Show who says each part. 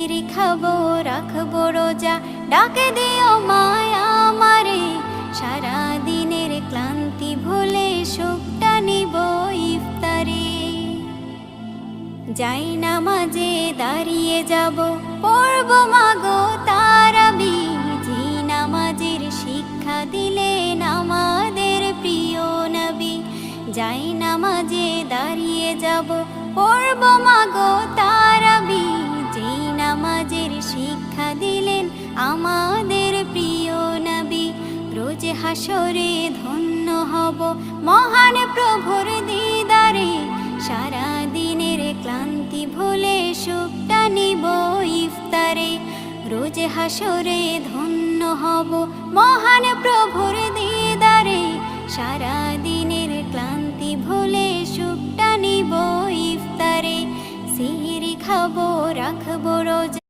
Speaker 1: সিহরি খাবো রাখবো রোজা, ডাকে দিও মায়া আমারে। সারা দিনের ক্লান্তি ভুলে সুখটা নিব ইফতারে। যাই নামাজে দাঁড়িয়ে যাব, পড়ব মাগো তারাবি। যে নামাজের শিক্ষা দিলেন আমাদের প্রিয় নবী। যাই নামাজে দাঁড়িয়ে যাব, পড়ব মাগো তারাবি। যে নামাজের শিক্ষা দিলেন আমাদের প্রিয় নবী। রোজ হাসরে ধন্য হব মহান প্রভুর দিদারে। সারা দিনের ক্লান্তি ভুলে সুখটা নিব ইফতারে। রোজ হাসরে ধন্য হব মহান প্রভুর দিদারে। সারা দিনের ক্লান্তি ভুলে সুখটা নিব ইফতারে। সিহরি খাবো রাখবো রোজা।